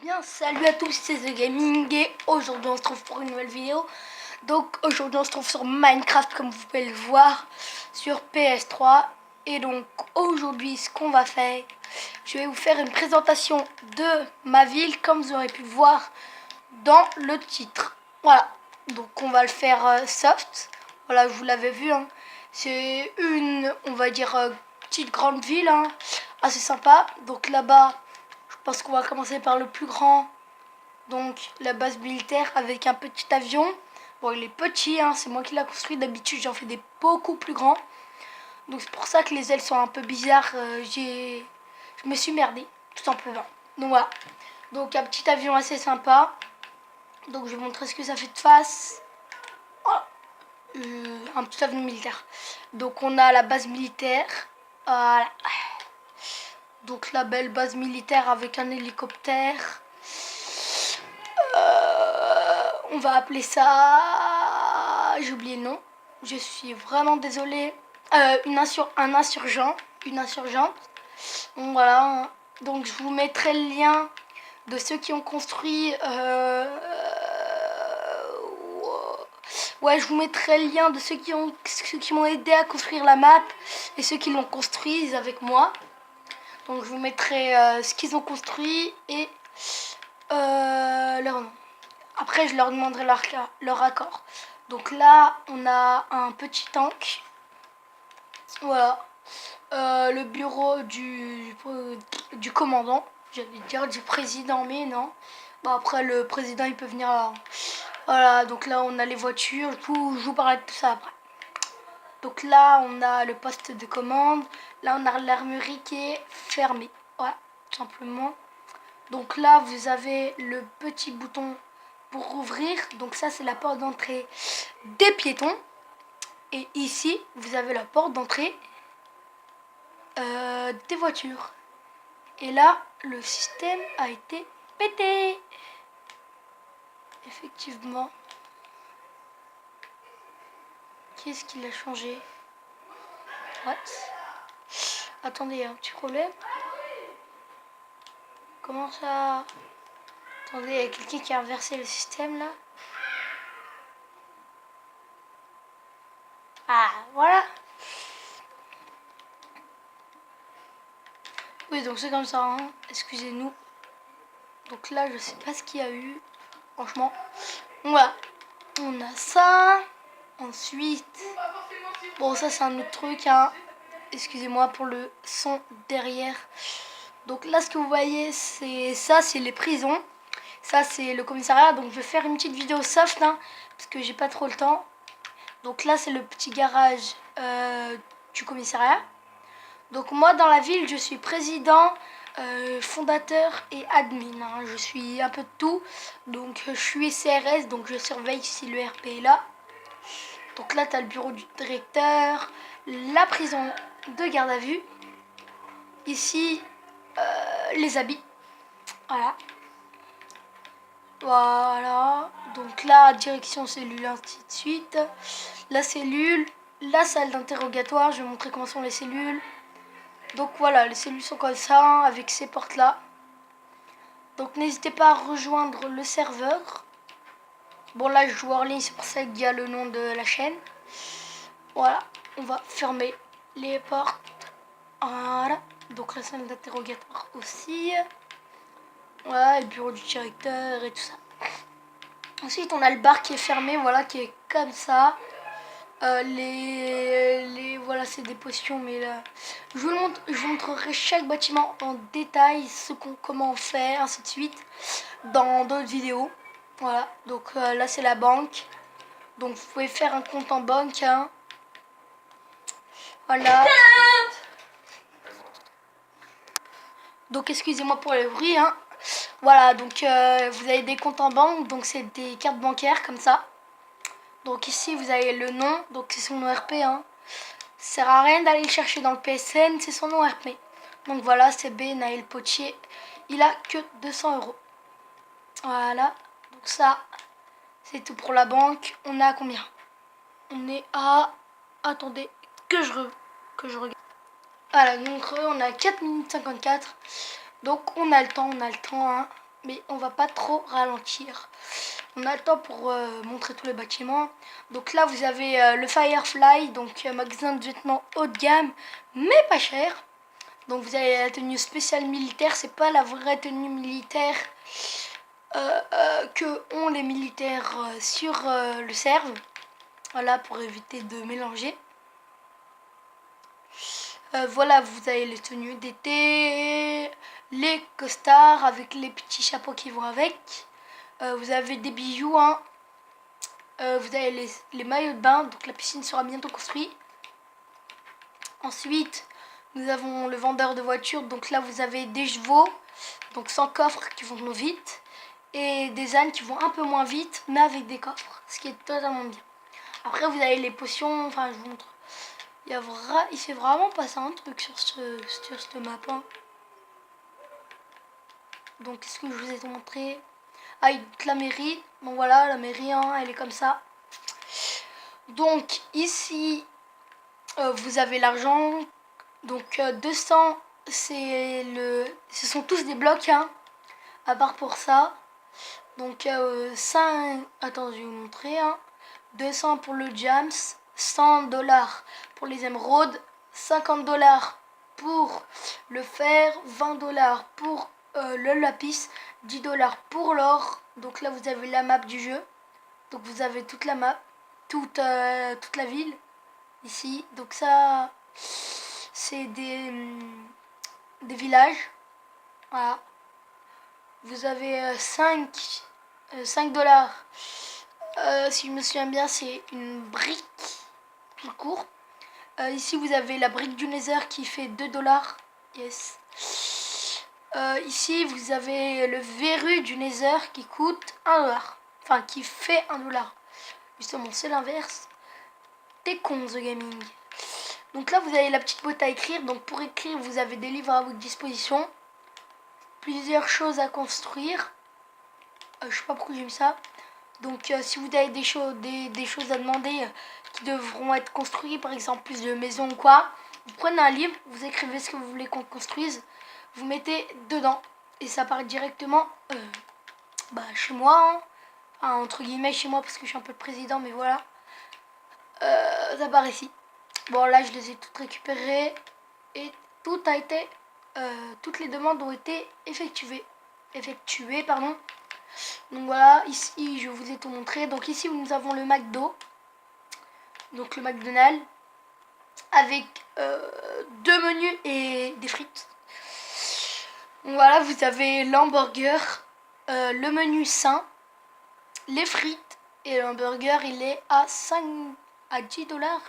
Bien, salut à tous, c'est The Gaming et aujourd'hui on se trouve pour une nouvelle vidéo. Donc aujourd'hui on se trouve sur Minecraft comme vous pouvez le voir sur PS3. Et donc aujourd'hui ce qu'on va faire, je vais vous faire une présentation de ma ville comme vous aurez pu le voir dans le titre. Voilà, donc on va le faire soft. Voilà, je vous l'avais vu, hein. C'est une, on va dire, petite grande ville, hein, assez sympa. Donc là-bas, je pense qu'on va commencer par le plus grand. Donc la base militaire avec un petit avion. Bon, il est petit, hein, c'est moi qui l'ai construit. D'habitude, j'en fais des beaucoup plus grands. Donc c'est pour ça que les ailes sont un peu bizarres. Je me suis merdé, tout simplement. Donc voilà. Donc un petit avion assez sympa. Donc je vais vous montrer ce que ça fait de face. Voilà. Un petit avion militaire. Donc on a la base militaire. Voilà. Donc la belle base militaire avec un hélicoptère. On va appeler ça... J'ai oublié le nom. Je suis vraiment désolée. Un insurgent. Une insurgente. Donc voilà. Donc je vous mettrai le lien de ceux qui ont construit... Ouais, je vous mettrai le lien de ceux qui m'ont aidé à construire la map et ceux qui l'ont construise avec moi. Donc je vous mettrai ce qu'ils ont construit et leur nom. Après, je leur demanderai leur accord. Donc là, on a un petit tank. Voilà. Le bureau du commandant. J'allais dire du président, mais non. Bon, après, le président, il peut venir là. Voilà, donc là, on a les voitures. Je vous parlerai de tout ça après. Donc là, on a le poste de commande. Là, on a l'armurerie qui est fermée. Voilà, tout simplement. Donc là, vous avez le petit bouton pour ouvrir. Donc ça, c'est la porte d'entrée des piétons. Et ici, vous avez la porte d'entrée des voitures. Et là, le système a été pété. Effectivement. Qu'est-ce qu'il a changé? What? Attendez, il y a un petit problème. Comment ça? Attendez, il y a quelqu'un qui a inversé le système là. Ah, voilà. Oui, donc c'est comme ça, hein. Excusez-nous. Donc là, je sais pas ce qu'il y a eu. Franchement. Voilà. On a ça. Ensuite. Bon, ça, c'est un autre truc, hein. Excusez-moi pour le son derrière. Donc là, ce que vous voyez, c'est ça, c'est les prisons. Ça, c'est le commissariat. Donc, je vais faire une petite vidéo soft, hein, parce que j'ai pas trop le temps. Donc là, c'est le petit garage du commissariat. Donc moi, dans la ville, je suis président, fondateur et admin, hein. Je suis un peu de tout. Donc je suis CRS, donc je surveille si le RP est là. Donc là, tu as le bureau du directeur, la prison de garde à vue. Ici, les habits. Voilà. Voilà. Donc là, direction cellule, ainsi de suite. La cellule, la salle d'interrogatoire. Je vais montrer comment sont les cellules. Donc voilà, les cellules sont comme ça, avec ces portes-là. Donc n'hésitez pas à rejoindre le serveur. Bon là, je joue hors ligne, c'est pour ça qu'il y a le nom de la chaîne. Voilà, on va fermer les portes. Voilà, donc la salle d'interrogatoire aussi. Voilà, le bureau du directeur et tout ça. Ensuite, on a le bar qui est fermé, voilà, qui est comme ça. Voilà, c'est des potions, mais là, je vous montrerai chaque bâtiment en détail, comment on fait, ainsi de suite, dans d'autres vidéos. Voilà, donc là c'est la banque. Donc vous pouvez faire un compte en banque, hein. Voilà. Donc excusez-moi pour le bruit, hein. Voilà, donc vous avez des comptes en banque, donc c'est des cartes bancaires comme ça. Donc ici vous avez le nom, donc c'est son nom RP, hein. Ça sert à rien d'aller le chercher dans le PSN, c'est son nom RP. Donc voilà, c'est B, Naël Potier. Il a que 200 €. Voilà, donc ça, c'est tout pour la banque. On est à combien? On est à... Attendez, que je regarde. Voilà, donc on a 4 minutes 54. Donc on a le temps, hein. mais on va pas trop ralentir. On a le temps pour montrer tous les bâtiments. Donc là, vous avez le Firefly, donc magasin de vêtements haut de gamme, mais pas cher. Donc vous avez la tenue spéciale militaire, c'est pas la vraie tenue militaire que ont les militaires sur le serve. Voilà, pour éviter de mélanger. Voilà, vous avez les tenues d'été, les costards avec les petits chapeaux qui vont avec. Vous avez des bijoux, hein. Vous avez les maillots de bain, donc la piscine sera bientôt construite. Ensuite, nous avons le vendeur de voitures, donc là vous avez des chevaux, donc sans coffre qui vont vite, et des ânes qui vont un peu moins vite, mais avec des coffres, ce qui est totalement bien. Après vous avez les potions, enfin je vous montre. Il fait vraiment passer un truc sur cette map. Hein. Donc qu'est-ce que je vous ai montré? Ah, la mairie. Bon voilà, la mairie, hein, elle est comme ça. Donc ici, vous avez l'argent. Donc 200, ce sont tous des blocs, hein, à part pour ça. Donc 5, attends, je vais vous montrer. Hein. 200 pour le Jams, 100$ pour les émeraudes, 50$ pour le fer, 20$ pour le lapis, 10$ pour l'or. Donc là vous avez la map du jeu. Donc vous avez toute la map, toute la ville ici. Donc ça c'est des villages. Voilà. Vous avez 5$. Si je me souviens bien, c'est une brique tout court. Ici, vous avez la brique du Nether qui fait 2$. Yes. Ici, vous avez le verru du Nether qui coûte 1$. Enfin, qui fait 1$. Justement, c'est l'inverse. T'es con, The Gaming. Donc là, vous avez la petite boîte à écrire. Donc pour écrire, vous avez des livres à votre disposition. Plusieurs choses à construire. Je sais pas pourquoi j'ai mis ça. Donc si vous avez des choses à demander qui devront être construites, par exemple plus de maisons ou quoi, vous prenez un livre, vous écrivez ce que vous voulez qu'on construise, vous mettez dedans et ça part directement chez moi, hein. Enfin, entre guillemets chez moi parce que je suis un peu le président, mais voilà, ça part ici. Bon là je les ai toutes récupérées et tout a été, toutes les demandes ont été effectuées, pardon. Donc voilà, ici je vous ai tout montré. Donc ici nous avons le McDo, donc le McDonald's, avec 2 menus et des frites. Donc voilà, vous avez l'hamburger, le menu sain, les frites, et l'hamburger il est à 10$.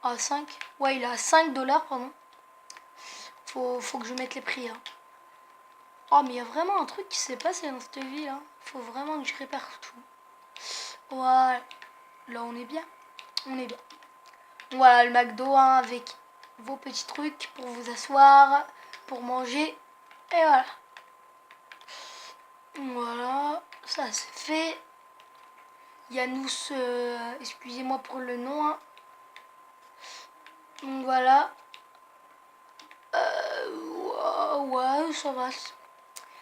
À 5, ouais il est à 5$, pardon. Faut que je mette les prix. Hein. Oh mais il y a vraiment un truc qui s'est passé dans cette ville. Hein. Faut vraiment que je répare tout. Voilà. Là on est bien. On est bien. Voilà le McDo, hein, avec vos petits trucs pour vous asseoir, pour manger. Et voilà. Voilà. Ça c'est fait. Yanous, excusez-moi pour le nom. Hein. Donc voilà. Ouais, ça va.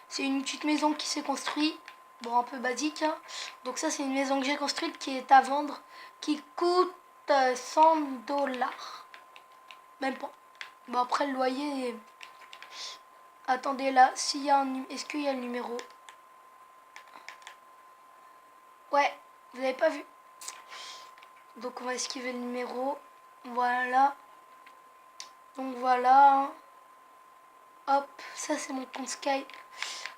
C'est une petite maison qui s'est construite. Bon, un peu basique. Hein. Donc ça, c'est une maison que j'ai construite qui est à vendre. Qui coûte 100$. Même pas. Bon, après, le loyer... Attendez, là, s'il y a est-ce qu'il y a le numéro? Ouais, vous n'avez pas vu. Donc, on va esquiver le numéro. Voilà. Donc, voilà. Hein. Hop, ça, c'est mon compte Skype.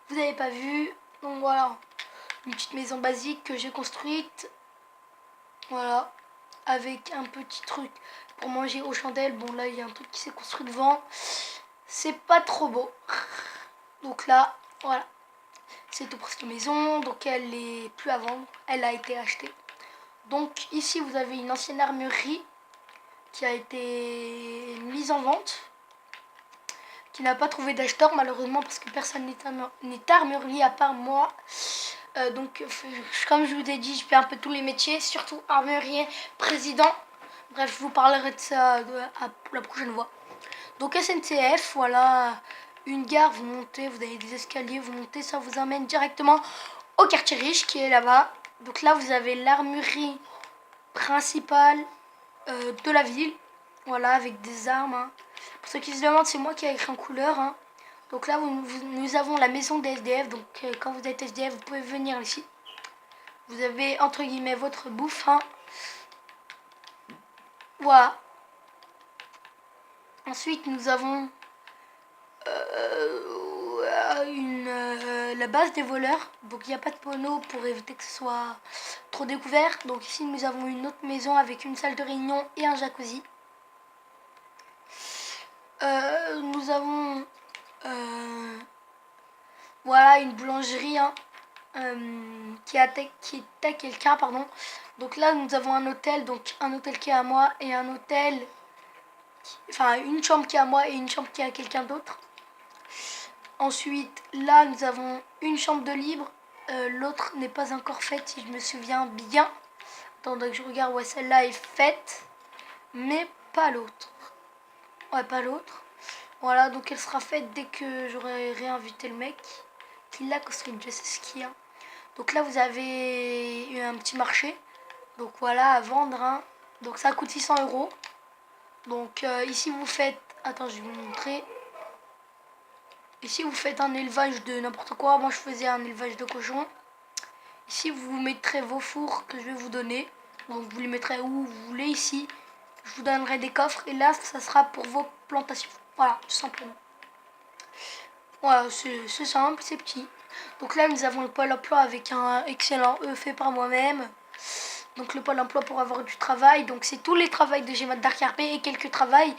Vous n'avez pas vu. Donc, voilà. Une petite maison basique que j'ai construite. Voilà. Avec un petit truc pour manger aux chandelles. Bon, là, il y a un truc qui s'est construit devant. C'est pas trop beau. Donc là, voilà. C'est tout pour cette maison. Donc, elle est plus à vendre. Elle a été achetée. Donc, ici, vous avez une ancienne armurerie qui a été mise en vente. Qui n'a pas trouvé d'acheteur, malheureusement, parce que personne n'est armurier à part moi. Donc, comme je vous ai dit, je fais un peu tous les métiers, surtout armurier, président. Bref, je vous parlerai de ça la prochaine fois. Donc, SNCF, voilà, une gare, vous montez, vous avez des escaliers, vous montez, ça vous emmène directement au quartier riche qui est là-bas. Donc là, vous avez l'armurerie principale de la ville. Voilà, avec des armes. Hein. Pour ceux qui se demandent, c'est moi qui ai écrit en couleur. Hein. Donc là, nous avons la maison des SDF. Donc quand vous êtes SDF, vous pouvez venir ici. Vous avez, entre guillemets, votre bouffe. Hein. Voilà. Ensuite, nous avons la base des voleurs. Donc il n'y a pas de panneau pour éviter que ce soit trop découvert. Donc ici, nous avons une autre maison avec une salle de réunion et un jacuzzi. Nous avons voilà une boulangerie hein, qui est à quelqu'un, pardon. Donc là, nous avons un hôtel, donc un hôtel qui est à moi et un hôtel, enfin une chambre qui est à moi et une chambre qui est à quelqu'un d'autre. Ensuite, là, nous avons une chambre de libre. L'autre n'est pas encore faite, si je me souviens bien. Attendez que je regarde, ouais, celle-là est faite, mais pas l'autre. Ouais, pas l'autre. Voilà, donc elle sera faite dès que j'aurai réinvité le mec qui l'a construit, je sais ce qu'il y a. Donc là, vous avez eu un petit marché. Donc voilà, à vendre. Hein. Donc ça coûte 600 €. Donc ici, vous faites... Attends, je vais vous montrer. Ici, vous faites un élevage de n'importe quoi. Moi, je faisais un élevage de cochons. Ici, vous mettrez vos fours que je vais vous donner. Donc vous les mettrez où vous voulez ici. Je vous donnerai des coffres. Et là, ça sera pour vos plantations. Voilà, tout simplement. Voilà, c'est simple, c'est petit. Donc là, nous avons le pôle emploi avec un excellent E fait par moi-même. Donc le pôle emploi pour avoir du travail. Donc c'est tous les travails de GMAT Dark RP et quelques travails.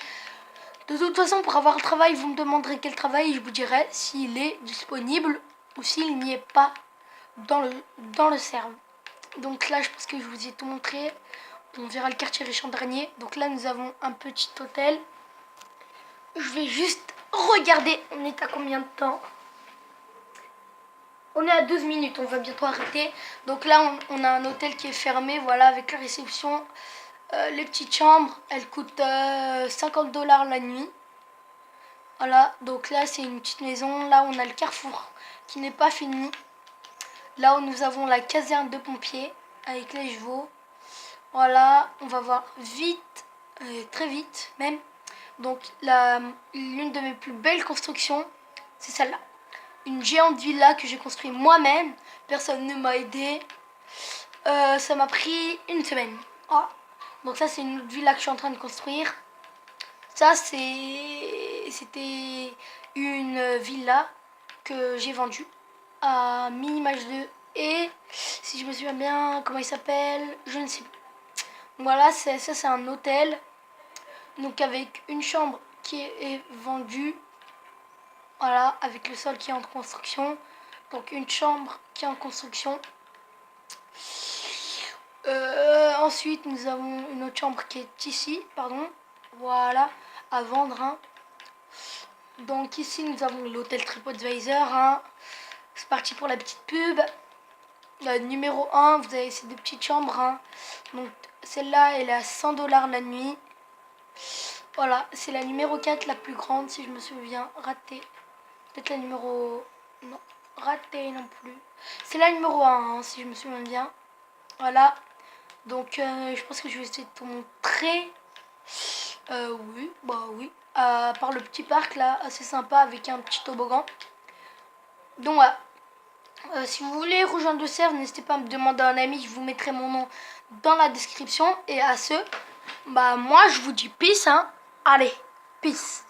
De toute façon, pour avoir le travail, vous me demanderez quel travail. Je vous dirai s'il est disponible ou s'il n'y est pas dans le serve. Donc là, je pense que je vous ai tout montré. On verra le quartier riche en dernier. Donc là, nous avons un petit hôtel. Je vais juste regarder. On est à combien de temps? On est à 12 minutes. On va bientôt arrêter. Donc là, on a un hôtel qui est fermé. Voilà, avec la réception. Les petites chambres, elles coûtent 50 $ la nuit. Voilà, donc là, c'est une petite maison. Là, on a le carrefour qui n'est pas fini. Là où nous avons la caserne de pompiers avec les chevaux. Voilà, on va voir vite, très vite même. Donc l'une de mes plus belles constructions, c'est celle-là. Une géante villa que j'ai construite moi-même. Personne ne m'a aidé. Ça m'a pris une semaine. Voilà. Donc ça, c'est une autre villa que je suis en train de construire. Ça, c'était une villa que j'ai vendue à Minimage 2. Et si je me souviens bien, comment il s'appelle, je ne sais plus. Voilà, ça c'est un hôtel. Donc avec une chambre qui est vendue. Voilà, avec le sol qui est en construction. Donc une chambre qui est en construction. Ensuite, nous avons une autre chambre qui est ici, pardon. Voilà, à vendre. Hein. Donc ici, nous avons l'hôtel TripAdvisor. Hein. C'est parti pour la petite pub. Numéro 1, vous avez ces deux petites chambres. Hein. Donc celle-là, elle est à 100 $ la nuit. Voilà, c'est la numéro 4, la plus grande, si je me souviens. Ratée. Peut-être la numéro... Non, ratée non plus. C'est la numéro 1, hein, si je me souviens bien. Voilà. Donc, je pense que je vais essayer de te montrer. Oui, bah oui. Par le petit parc, là, assez sympa, avec un petit toboggan. Donc, voilà. Si vous voulez rejoindre le serve, n'hésitez pas à me demander un ami. Je vous mettrai mon nom dans la description. Et à ce, bah moi, je vous dis peace, hein. Allez, peace.